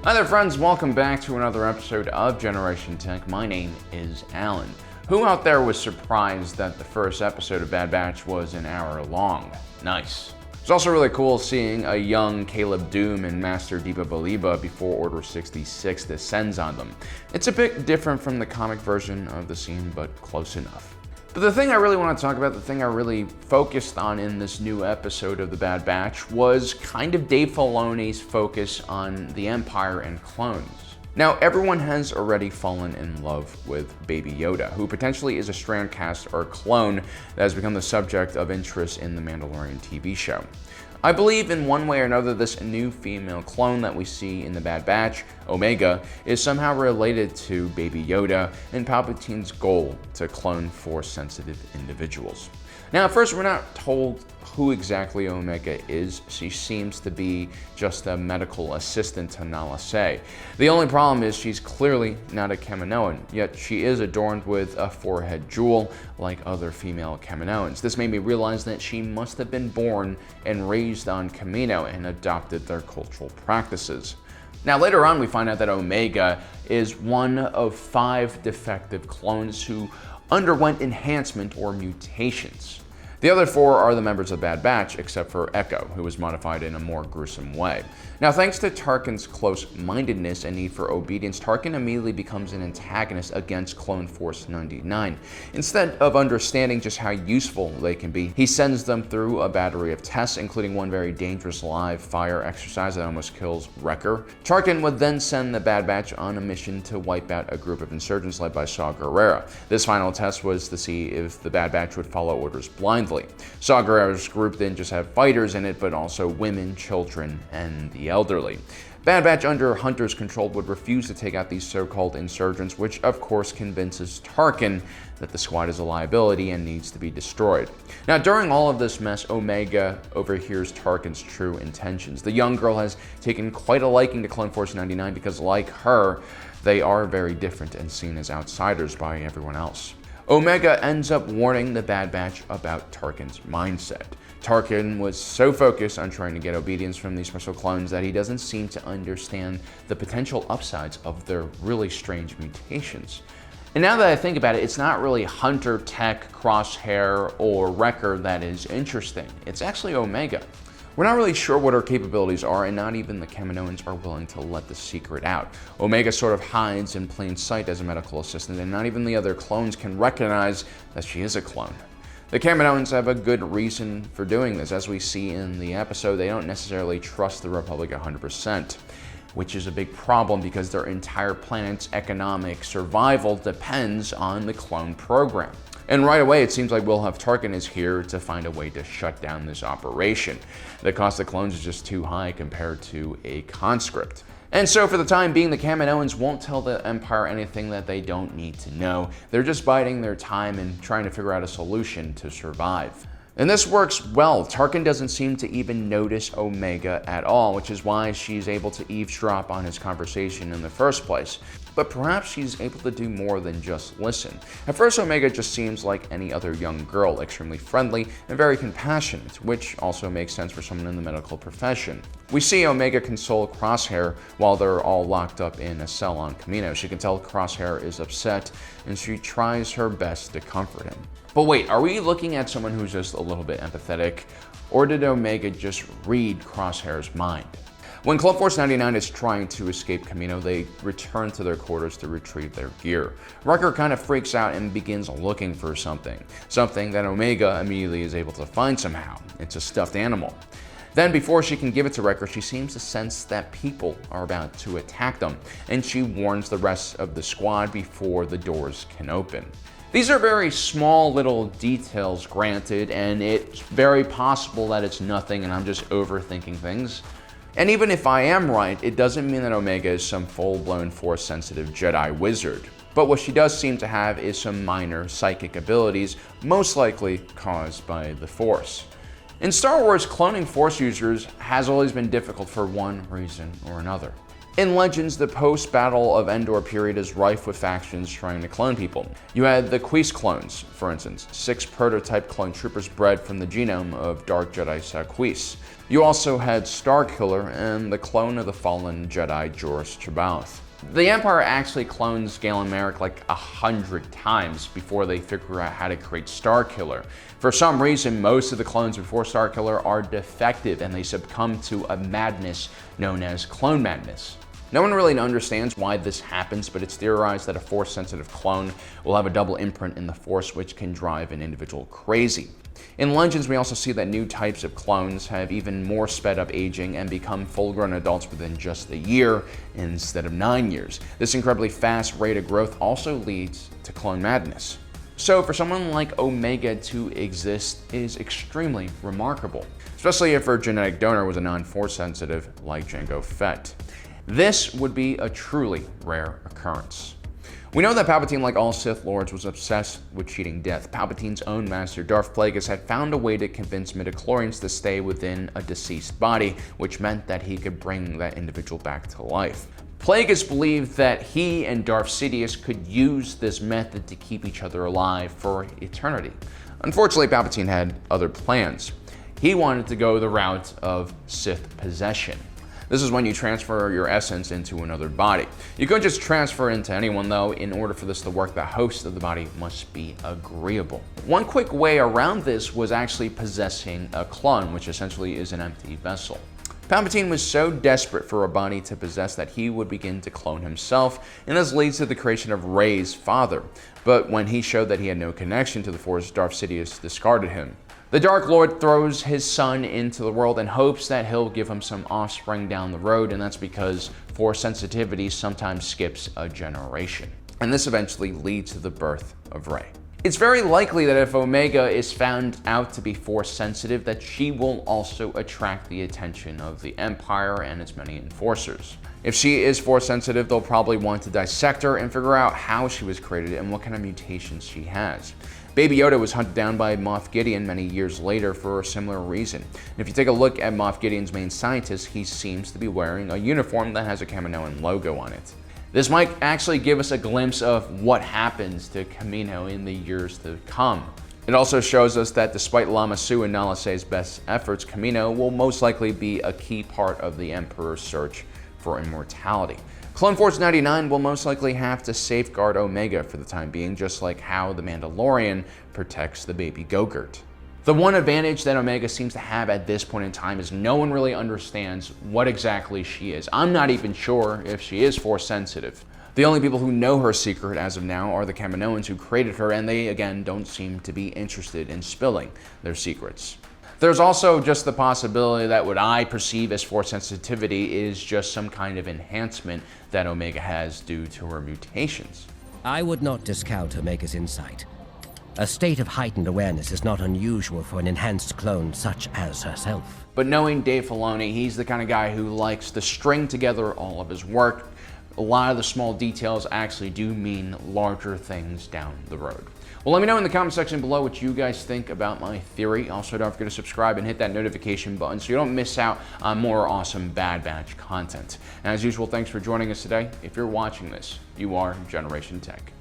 Hi there friends, welcome back to another episode of Generation Tech. My name is Alan. Who out there was surprised that the first episode of Bad Batch was an hour long? Nice. It's also really cool seeing a young Caleb Doom and Master Deepa Baliba before Order 66 descends on them. It's a bit different from the comic version of the scene, but close enough. But the thing I really want to talk about, the thing I really focused on in this new episode of The Bad Batch was kind of Dave Filoni's focus on the Empire and clones. Now, everyone has already fallen in love with Baby Yoda, who potentially is a Strandcast or clone that has become the subject of interest in the Mandalorian TV show. I believe in one way or another this new female clone that we see in The Bad Batch, Omega, is somehow related to Baby Yoda and Palpatine's goal to clone Force-sensitive individuals. Now, at first, we're not told who exactly Omega is. She seems to be just a medical assistant to Nala Se. The only problem is she's clearly not a Kaminoan, yet she is adorned with a forehead jewel like other female Kaminoans. This made me realize that she must have been born and raised on Kamino and adopted their cultural practices. Now, later on, we find out that Omega is one of 5 defective clones who underwent enhancement or mutations. The other 4 are the members of Bad Batch, except for Echo, who was modified in a more gruesome way. Now, thanks to Tarkin's close-mindedness and need for obedience, Tarkin immediately becomes an antagonist against Clone Force 99. Instead of understanding just how useful they can be, he sends them through a battery of tests, including one very dangerous live fire exercise that almost kills Wrecker. Tarkin would then send the Bad Batch on a mission to wipe out a group of insurgents led by Saw Gerrera. This final test was to see if the Bad Batch would follow orders blindly. Saw Gerrera's group didn't just have fighters in it, but also women, children, and the elderly. Bad Batch under Hunter's control would refuse to take out these so-called insurgents, which of course convinces Tarkin that the squad is a liability and needs to be destroyed. Now, during all of this mess, Omega overhears Tarkin's true intentions. The young girl has taken quite a liking to Clone Force 99 because, like her, they are very different and seen as outsiders by everyone else. Omega ends up warning the Bad Batch about Tarkin's mindset. Tarkin was so focused on trying to get obedience from these special clones that he doesn't seem to understand the potential upsides of their really strange mutations. And now that I think about it, it's not really Hunter, Tech, Crosshair, or Wrecker that is interesting. It's actually Omega. We're not really sure what her capabilities are, and not even the Kaminoans are willing to let the secret out. Omega sort of hides in plain sight as a medical assistant, and not even the other clones can recognize that she is a clone. The Kaminoans have a good reason for doing this. As we see in the episode, they don't necessarily trust the Republic 100%, which is a big problem because their entire planet's economic survival depends on the clone program. And right away, it seems like Wilhuff Tarkin is here to find a way to shut down this operation. The cost of clones is just too high compared to a conscript. And so for the time being, the Kaminoans won't tell the Empire anything that they don't need to know. They're just biding their time and trying to figure out a solution to survive. And this works well. Tarkin doesn't seem to even notice Omega at all, which is why she's able to eavesdrop on his conversation in the first place. But perhaps she's able to do more than just listen. At first, Omega just seems like any other young girl, extremely friendly and very compassionate, which also makes sense for someone in the medical profession. We see Omega console Crosshair while they're all locked up in a cell on Kamino. She can tell Crosshair is upset, and she tries her best to comfort him. But wait, are we looking at someone who's just a little bit empathetic, or did Omega just read Crosshair's mind? When Clone Force 99 is trying to escape Kamino, they return to their quarters to retrieve their gear. Wrecker kind of freaks out and begins looking for something that Omega immediately is able to find somehow. It's a stuffed animal. Then, before she can give it to Wrecker, she seems to sense that people are about to attack them, and she warns the rest of the squad before the doors can open. These are very small little details, granted, and it's very possible that it's nothing and I'm just overthinking things. And even if I am right, it doesn't mean that Omega is some full-blown Force-sensitive Jedi wizard. But what she does seem to have is some minor psychic abilities, most likely caused by the Force. In Star Wars, cloning Force users has always been difficult for one reason or another. In Legends, the post-Battle of Endor period is rife with factions trying to clone people. You had the Quis clones, for instance, 6 prototype clone troopers bred from the genome of Dark Jedi Quis. You also had Starkiller and the clone of the fallen Jedi Jorus C'baoth. The Empire actually clones Galen Marek like 100 times before they figure out how to create Starkiller. For some reason, most of the clones before Starkiller are defective and they succumb to a madness known as clone madness. No one really understands why this happens, but it's theorized that a Force-sensitive clone will have a double imprint in the Force, which can drive an individual crazy. In Legends, we also see that new types of clones have even more sped up aging and become full-grown adults within just a year instead of 9 years. This incredibly fast rate of growth also leads to clone madness. So for someone like Omega to exist is extremely remarkable, especially if her genetic donor was a non-Force sensitive like Jango Fett. This would be a truly rare occurrence. We know that Palpatine, like all Sith Lords, was obsessed with cheating death. Palpatine's own master, Darth Plagueis, had found a way to convince midichlorians to stay within a deceased body, which meant that he could bring that individual back to life. Plagueis believed that he and Darth Sidious could use this method to keep each other alive for eternity. Unfortunately, Palpatine had other plans. He wanted to go the route of Sith possession. This is when you transfer your essence into another body. You couldn't just transfer into anyone though. In order for this to work, the host of the body must be agreeable. One quick way around this was actually possessing a clone, which essentially is an empty vessel. Palpatine was so desperate for a body to possess that he would begin to clone himself, and this leads to the creation of Rey's father. But when he showed that he had no connection to the Force, Darth Sidious discarded him. The Dark Lord throws his son into the world and hopes that he'll give him some offspring down the road, and that's because Force sensitivity sometimes skips a generation. And this eventually leads to the birth of Rey. It's very likely that if Omega is found out to be Force sensitive, that she will also attract the attention of the Empire and its many enforcers. If she is Force sensitive, they'll probably want to dissect her and figure out how she was created and what kind of mutations she has. Baby Yoda was hunted down by Moff Gideon many years later for a similar reason. And if you take a look at Moff Gideon's main scientist, he seems to be wearing a uniform that has a Kaminoan logo on it. This might actually give us a glimpse of what happens to Kamino in the years to come. It also shows us that despite Lama Su and Nala Se's best efforts, Kamino will most likely be a key part of the Emperor's search for immortality. Clone Force 99 will most likely have to safeguard Omega for the time being, just like how the Mandalorian protects the baby Go-Gurt. The one advantage that Omega seems to have at this point in time is no one really understands what exactly she is. I'm not even sure if she is Force sensitive. The only people who know her secret as of now are the Kaminoans who created her, and they, again, don't seem to be interested in spilling their secrets. There's also just the possibility that what I perceive as Force sensitivity is just some kind of enhancement that Omega has due to her mutations. I would not discount Omega's insight. A state of heightened awareness is not unusual for an enhanced clone such as herself. But knowing Dave Filoni, he's the kind of guy who likes to string together all of his work. A lot of the small details actually do mean larger things down the road. Well, let me know in the comment section below what you guys think about my theory. Also, don't forget to subscribe and hit that notification button so you don't miss out on more awesome Bad Batch content. And as usual, thanks for joining us today. If you're watching this, you are Generation Tech.